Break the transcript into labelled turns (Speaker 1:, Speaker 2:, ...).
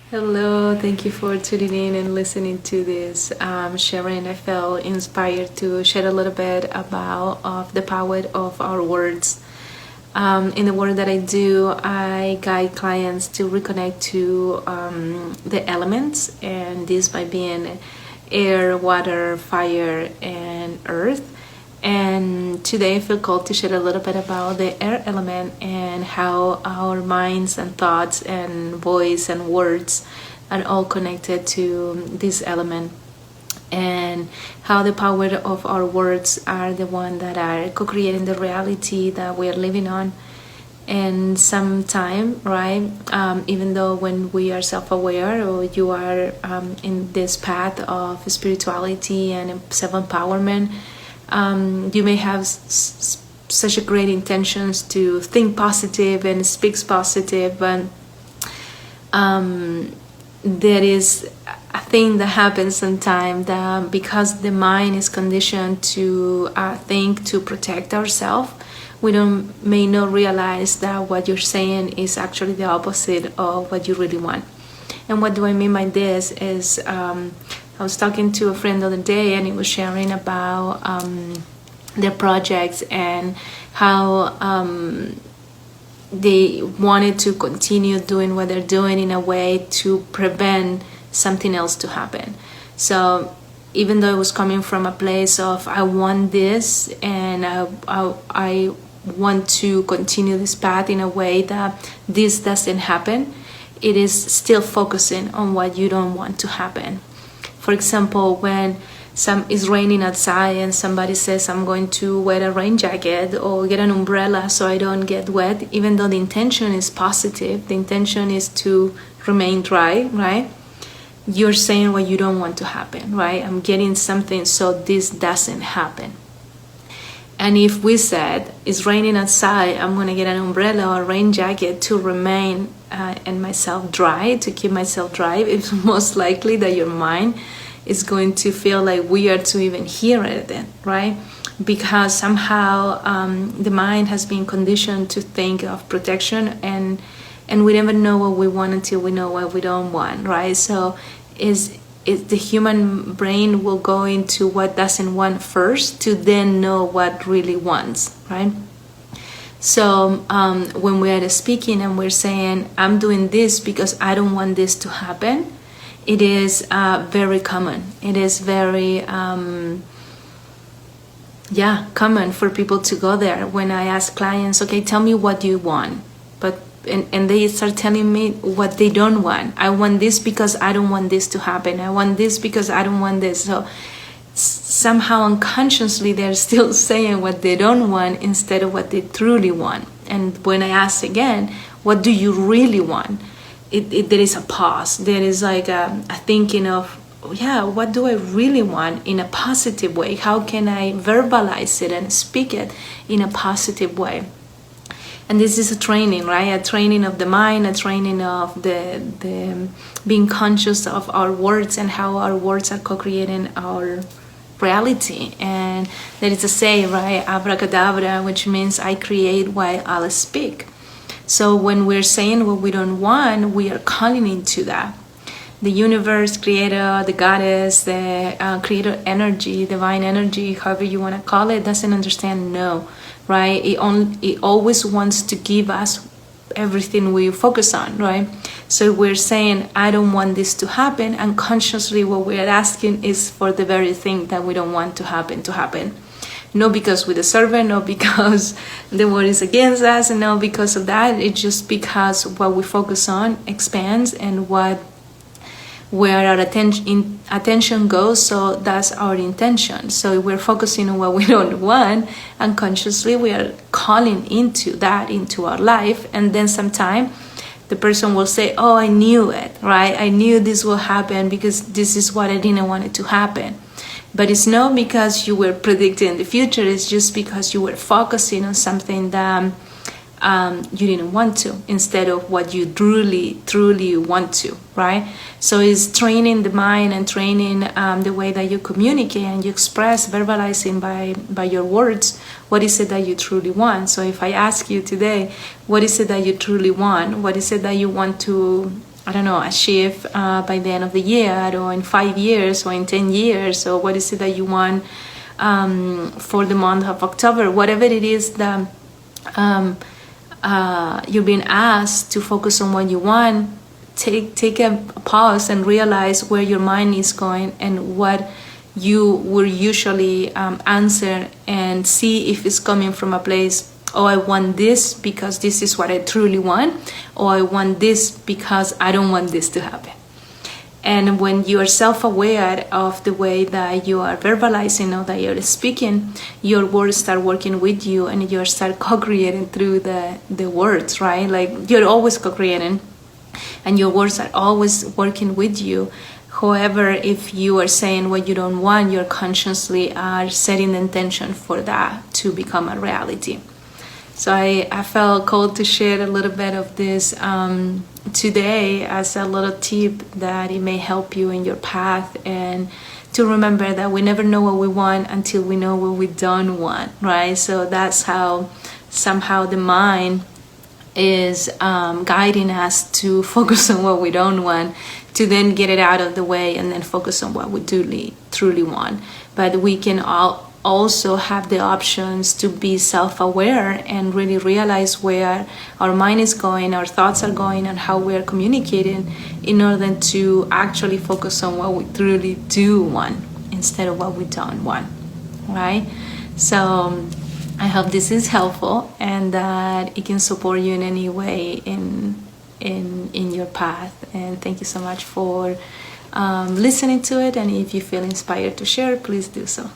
Speaker 1: Hello, thank you for tuning in and listening to this sharing. I felt inspired to share a little bit about of the power of our words. In the work that I do, I guide clients to reconnect to the elements, and this by being air, water, fire, and earth. And today I feel called to share a little bit about the air element and how our minds and thoughts and voice and words are all connected to this element, and how the power of our words are the one that are co-creating the reality that we are living on. And sometime, right, even though when we are self-aware or you are in this path of spirituality and self-empowerment, you may have such a great intentions to think positive and speak positive, but there is a thing that happens sometimes that because the mind is conditioned to think to protect ourselves, we may not realize that what you're saying is actually the opposite of what you really want. And what do I mean by this is I was talking to a friend the other day, and he was sharing about their projects and how they wanted to continue doing what they're doing in a way to prevent something else to happen. So even though it was coming from a place of I want this and I want to continue this path in a way that this doesn't happen, it is still focusing on what you don't want to happen. For example, when it's raining outside and somebody says I'm going to wear a rain jacket or get an umbrella so I don't get wet, even though the intention is positive, the intention is to remain dry, right? You're saying what you don't want to happen, right? I'm getting something so this doesn't happen. And if we said it's raining outside, I'm going to get an umbrella or a rain jacket to remain and myself dry, to keep myself dry, it's most likely that your mind is going to feel like weird to even hear it then, right? Because somehow the mind has been conditioned to think of protection, and we never know what we want until we know what we don't want, right? So the human brain will go into what doesn't want first to then know what really wants, right? So when we are speaking and we're saying, I'm doing this because I don't want this to happen, it is very common. It is very, common for people to go there. When I ask clients, okay, tell me what you want. And they start telling me what they don't want. I want this because I don't want this to happen. I want this because I don't want this. So somehow unconsciously they're still saying what they don't want instead of what they truly want. And when I ask again, what do you really want? There is a pause. There is like a thinking of, what do I really want in a positive way? How can I verbalize it and speak it in a positive way? And this is a training, right? A training of the mind, a training of the being conscious of our words and how our words are co-creating our reality. And there is a saying, right? Abracadabra, which means I create while I'll speak. So when we're saying what we don't want, we are calling into that. The universe, creator, the goddess, the creator energy, divine energy, however you want to call it, doesn't understand no, right? It always wants to give us everything we focus on, right? So we're saying, I don't want this to happen, and consciously what we're asking is for the very thing that we don't want to happen. Not because we deserve it, not because the world is against us, and not because of that. It's just because what we focus on expands, and where our attention goes, so that's our intention. So we're focusing on what we don't want, and consciously we are calling into that into our life. And then sometime the person will say, oh, I knew it, right? I knew this will happen because this is what I didn't want it to happen. But it's not because you were predicting the future, it's just because you were focusing on something that you didn't want to, instead of what you truly want to, right? So it's training the mind and training the way that you communicate and you express, verbalizing by your words, what is it that you truly want. So if I ask you today, what is it that you truly want? What is it that you want to I don't know, achieve by the end of the year, or in 5 years, or in 10 years, or what is it that you want for the month of October, whatever it is that you're being asked to focus on what you want. Take a pause and realize where your mind is going and what you will usually answer, and see if it's coming from a place, oh, I want this because this is what I truly want, or I want this because I don't want this to happen. And when you are self-aware of the way that you are verbalizing or that you're speaking, your words start working with you, and you start co-creating through the words, right? Like, you're always co-creating, and your words are always working with you. However, if you are saying what you don't want, you consciously are setting the intention for that to become a reality. So I felt called to share a little bit of this today as a little tip that it may help you in your path, and to remember that we never know what we want until we know what we don't want, right? So that's how somehow the mind is guiding us to focus on what we don't want, to then get it out of the way and then focus on what we truly want. But we can also have the options to be self-aware and really realize where our mind is going, our thoughts are going, and how we are communicating, in order to actually focus on what we truly do want instead of what we don't want, right? So I hope this is helpful, and that it can support you in any way in your path. And thank you so much for listening to it. And if you feel inspired to share, please do so.